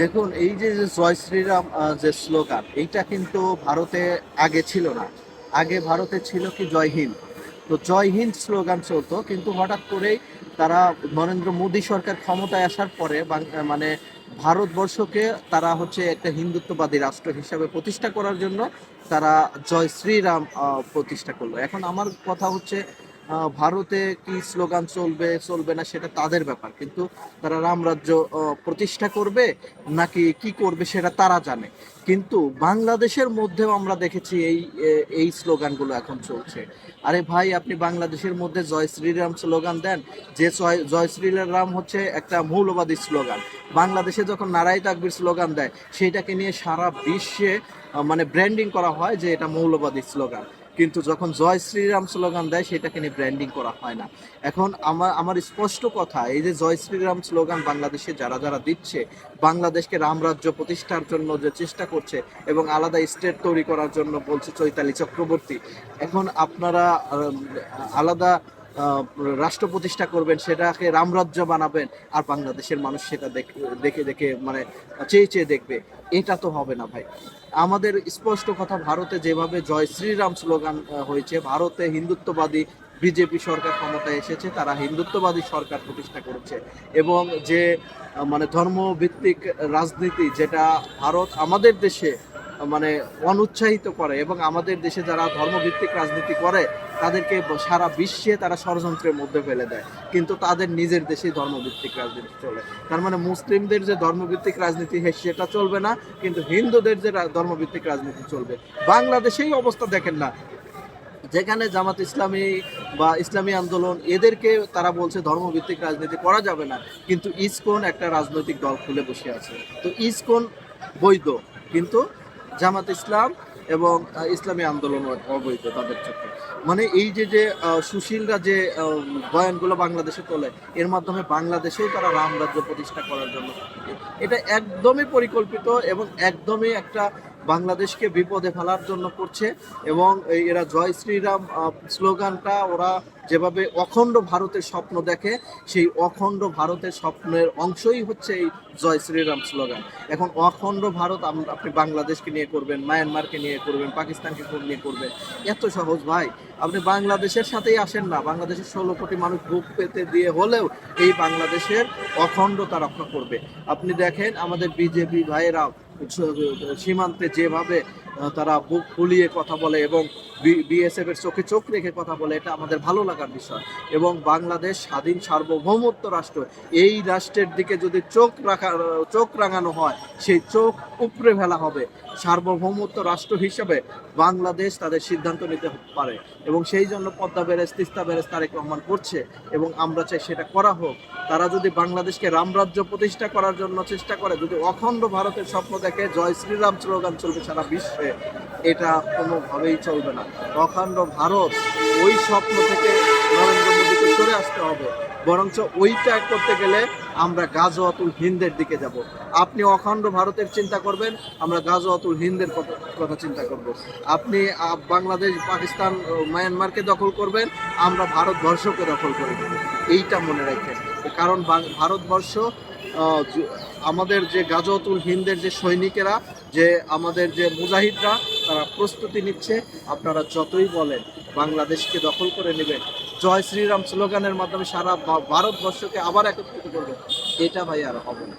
দেখুন এই যে যে জয় শ্রীরাম যে স্লোগান এইটা কিন্তু ভারতে আগে ছিল না। আগে ভারতে ছিল কি জয় হিন্দ। তো জয় হিন্দ স্লোগান চলতো, কিন্তু হঠাৎ করেই তারা নরেন্দ্র মোদী সরকার ক্ষমতায় আসার পরে মানে ভারতবর্ষকে তারা হচ্ছে একটা হিন্দুত্ববাদী রাষ্ট্র হিসাবে প্রতিষ্ঠা করার জন্য তারা জয় শ্রীরাম প্রতিষ্ঠা করলো। এখন আমার কথা হচ্ছে ভারতে কি স্লোগান চলবে চলবে না সেটা তাদের ব্যাপার, কিন্তু তারা রামরাজ্য প্রতিষ্ঠা করবে নাকি কি করবে সেটা তারা জানে। কিন্তু বাংলাদেশের মধ্যেও আমরা দেখেছি এই স্লোগানগুলো এখন চলছে। আরে ভাই, আপনি বাংলাদেশের মধ্যে জয় শ্রীরাম স্লোগান দেন, যে জয় শ্রীরাম হচ্ছে একটা মৌলবাদী স্লোগান। বাংলাদেশে যখন নারাই তাকবীর স্লোগান দেয় সেইটাকে নিয়ে সারা বিশ্বে মানে ব্র্যান্ডিং করা হয় যে এটা মৌলবাদী স্লোগান। কিন্তু যখন জয় শ্রীরাম স্লোগান দেয় সেটাকে নিয়ে ব্র্যান্ডিং করা হয় না। এখন আমার স্পষ্ট কথা, এই যে জয় শ্রীরাম স্লোগান বাংলাদেশে যারা যারা দিচ্ছে, বাংলাদেশকে রামরাজ্য প্রতিষ্ঠার জন্য যে চেষ্টা করছে এবং আলাদা স্টেট তৈরি করার জন্য বলছে চৈতালি চক্রবর্তী, এখন আপনারা আলাদা রাষ্ট্র প্রতিষ্ঠা করবেন, সেটাকে রামরাজ্য বানাবেন, আর বাংলাদেশের মানুষ সেটা দেখে দেখে মানে চেয়ে চেয়ে দেখবে। এটা তো হবে না ভাই। আমাদের স্পষ্ট কথা, ভারতে যেভাবে জয় শ্রীরাম স্লোগান হয়েছে, ভারতে হিন্দুত্ববাদী বিজেপি সরকার ক্ষমতায় এসেছে, তারা হিন্দুত্ববাদী সরকার প্রতিষ্ঠা করেছে। এবং যে মানে ধর্মভিত্তিক রাজনীতি যেটা ভারত আমাদের দেশে মানে অনুৎসাহিত করে, এবং আমাদের দেশে যারা ধর্মভিত্তিক রাজনীতি করে তাদেরকে সারা বিশ্বে তারা ষড়যন্ত্রের মধ্যে ফেলে দেয়, কিন্তু তাদের নিজের দেশেই ধর্মভিত্তিক রাজনীতি চলে। তার মানে মুসলিমদের যে ধর্মভিত্তিক রাজনীতি সেটা চলবে না, কিন্তু হিন্দুদের যে ধর্মভিত্তিক রাজনীতি চলবে। বাংলাদেশেই অবস্থা দেখেন না, যেখানে জামাত ইসলামী বা ইসলামী আন্দোলন এদেরকে তারা বলছে ধর্মভিত্তিক রাজনীতি করা যাবে না, কিন্তু ইসকন একটা রাজনৈতিক দল খুলে বসে আছে। তো ইসকন বৈধ, কিন্তু জামাত ইসলাম এবং ইসলামী আন্দোলন অবৈধ তাদের চোখে। মানে এই যে যে সুশীলরা যে বয়ানগুলো বাংলাদেশে তোলে, এর মাধ্যমে বাংলাদেশেও তারা রামরাজ্য প্রতিষ্ঠা করার জন্য, এটা একদমই পরিকল্পিত এবং একদমই একটা বাংলাদেশকে বিপদে ফেলার জন্য করছে। এবং এরা জয় শ্রীরাম স্লোগানটা ওরা যেভাবে অখণ্ড ভারতের স্বপ্ন দেখে, সেই অখণ্ড ভারতের স্বপ্নের অংশই হচ্ছে এই জয় শ্রীরাম স্লোগান। এখন অখণ্ড ভারত আপনি বাংলাদেশকে নিয়ে করবেন, মায়ানমারকে নিয়ে করবেন, পাকিস্তানকে নিয়ে করবেন, এত সহজ ভাই? আপনি বাংলাদেশের সাথেই আসেন না, বাংলাদেশের 16 কোটি মানুষ বুক পেতে দিয়ে হলেও এই বাংলাদেশের অখণ্ডতা রক্ষা করবে। আপনি দেখেন আমাদের বিজেপি ভাইয়েরা সীমান্তে যেভাবে তারা বুক ফুলিয়ে কথা বলে এবং বিএসএফ এর চোখে চোখ রেখে কথা বলে, এটা আমাদের ভালো লাগার বিষয়। এবং বাংলাদেশ স্বাধীন সার্বভৌমত্ব রাষ্ট্র, এই রাষ্ট্রের দিকে যদি চোখ রাঙানো হয়, সেই চোখ উপড়ে ফেলা হবে। সার্বভৌমত্ব রাষ্ট্র হিসেবে বাংলাদেশ তাদের সিদ্ধান্ত নিতে পারে, এবং সেই জন্য পদ্মা ব্যারেজ, তিস্তা ব্যারেজ তারেক রহমান করছে, এবং আমরা চাই সেটা করা হোক। তারা যদি বাংলাদেশকে রামরাজ্য প্রতিষ্ঠা করার জন্য চেষ্টা করে, যদি অখণ্ড ভারতের স্বপ্ন দেখে, জয় শ্রীরাম স্লোগান চলবে সারা বিশ্বে, এটা কোনোভাবেই চলবে না। অখণ্ড ভারত, ওই স্বপ্ন থেকে নরেন্দ্র মোদীকে সরে আসতে হবে। বরঞ্চ ওইটা করতে গেলে আমরা গাজওয়াতুল হিন্দের দিকে যাব। আপনি অখণ্ড ভারতের চিন্তা করবেন, আমরা গাজওয়াতুল হিন্দের কথা চিন্তা করব। আপনি বাংলাদেশ, পাকিস্তান, মায়ানমারকে দখল করবেন, আমরা ভারতবর্ষকে দখল করে দেব। এইটা মনে রাখবেন। কারণ ভারতবর্ষ আমাদের যে গাজওয়াতুল হিন্দের যে সৈনিকেরা, যে আমাদের যে মুজাহিদরা, তারা প্রস্তুতি নিচ্ছে। আপনারা যতই বলেন বাংলাদেশকে দখল করে নেবেন, জয় শ্রীরাম স্লোগানের মাধ্যমে সারা ভারতবর্ষকে আবার একত্রিত করবেন, এটা ভাই আর হবে না।